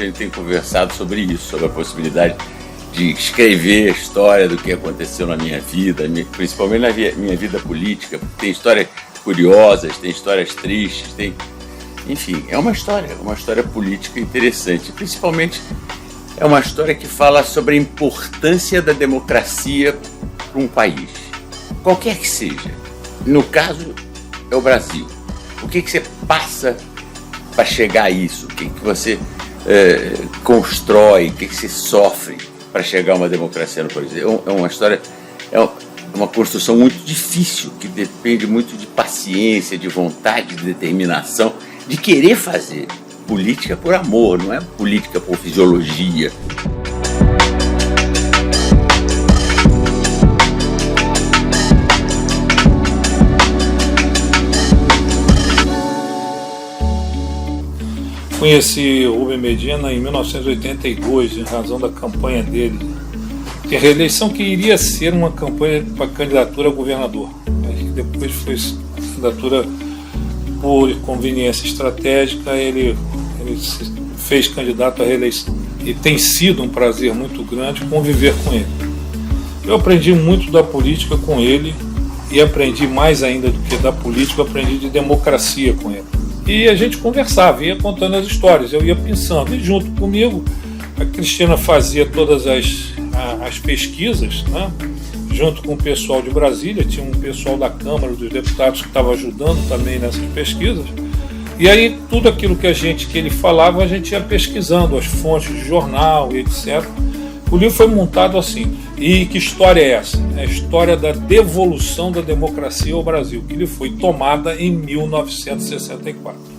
a gente tem conversado sobre isso, sobre a possibilidade de escrever a história do que aconteceu na minha vida, principalmente na minha vida política. Tem histórias curiosas, tem histórias tristes, enfim, é uma história política interessante. Principalmente é uma história que fala sobre a importância da democracia para um país, qualquer que seja. No caso, é o Brasil. O que você passa para chegar a isso? O que você constrói? O que você sofre para chegar a uma democracia no país? É uma história, é uma construção muito difícil, que depende muito de paciência, de vontade, de determinação, de querer fazer política por amor, não é política por fisiologia. Conheci Rubem Medina em 1982, em razão da campanha dele, de reeleição, que iria ser uma campanha para candidatura a governador, mas que depois foi candidatura por conveniência estratégica, ele se fez candidato à reeleição. E tem sido um prazer muito grande conviver com ele. Eu aprendi muito da política com ele, e aprendi mais ainda do que da política, aprendi de democracia com ele. E a gente conversava, ia contando as histórias, eu ia pensando, e junto comigo a Cristina fazia todas as pesquisas, né? Junto com o pessoal de Brasília, tinha um pessoal da Câmara dos Deputados que estava ajudando também nessas pesquisas, e aí tudo aquilo que ele falava, a gente ia pesquisando, as fontes de jornal e etc. O livro foi montado assim. E que história é essa? É a história da devolução da democracia ao Brasil, que lhe foi tomada em 1964.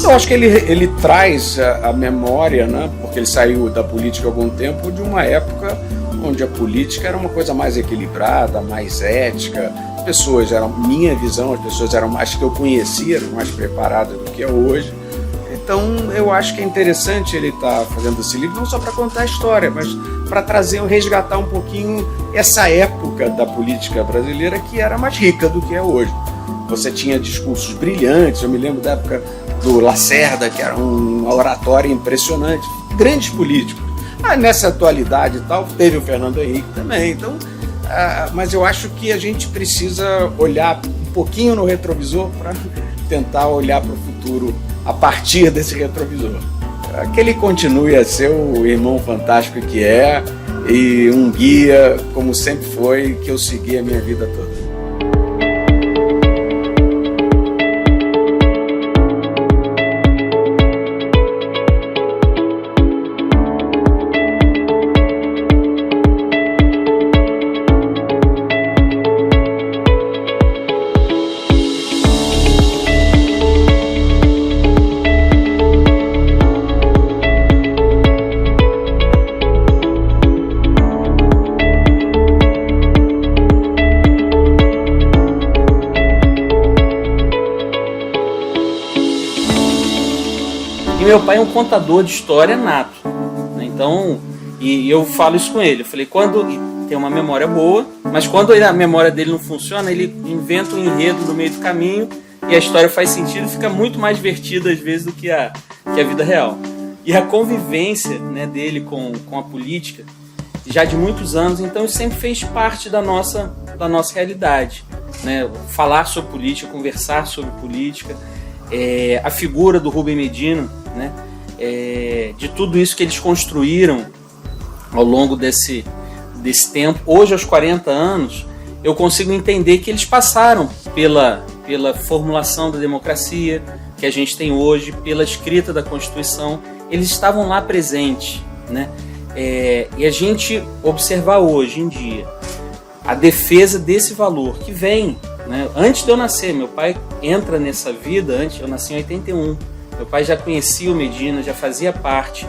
Eu acho que ele traz a memória, né? Porque ele saiu da política há algum tempo, de uma época onde a política era uma coisa mais equilibrada, mais ética. As pessoas minha visão, as pessoas eram mais que eu conhecia, eram mais preparadas do que é hoje. Então eu acho que é interessante ele estar fazendo esse livro, não só para contar a história, mas para resgatar um pouquinho essa época da política brasileira, que era mais rica do que é hoje. Você tinha discursos brilhantes, eu me lembro da época do Lacerda, que era uma oratória impressionante, grandes políticos. Nessa atualidade e tal, teve o Fernando Henrique também. Então, mas eu acho que a gente precisa olhar um pouquinho no retrovisor para tentar olhar para o futuro a partir desse retrovisor. Que ele continue a ser o irmão fantástico que é, e um guia, como sempre foi, que eu segui a minha vida toda. E meu pai é um contador de história nato, né? Então, e eu falo isso com ele. Eu falei, quando tem uma memória boa, mas quando a memória dele não funciona, ele inventa um enredo no meio do caminho e a história faz sentido e fica muito mais divertida às vezes do que a vida real. E a convivência, né, dele com a política, já de muitos anos, então isso sempre fez parte da nossa realidade, né? Falar sobre política, conversar sobre política, a figura do Rubem Medina, né? De tudo isso que eles construíram ao longo desse tempo. Hoje, aos 40 anos, eu consigo entender que eles passaram pela formulação da democracia que a gente tem hoje, pela escrita da Constituição. Eles estavam lá presentes, né? E a gente observar hoje em dia a defesa desse valor que vem né? Antes de eu nascer, meu pai entra nessa vida, eu nasci em 81. Meu pai já conhecia o Medina, já fazia parte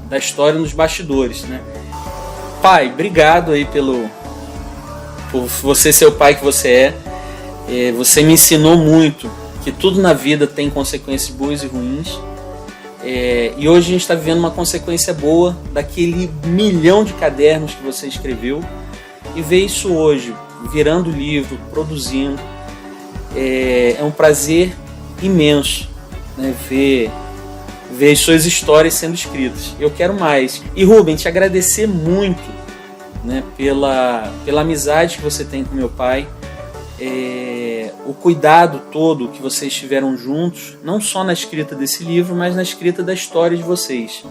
da história nos bastidores, né? Pai, obrigado aí por você ser o pai que você é. Você me ensinou muito que tudo na vida tem consequências boas e ruins. E hoje a gente está vivendo uma consequência boa daquele 1 milhão de cadernos que você escreveu, e ver isso hoje virando livro, produzindo, é um prazer imenso, né? Ver as suas histórias sendo escritas. Eu quero mais. E Rubem, te agradecer muito, né, pela amizade que você tem com meu pai, o cuidado todo que vocês tiveram juntos, não só na escrita desse livro, mas na escrita da história de vocês.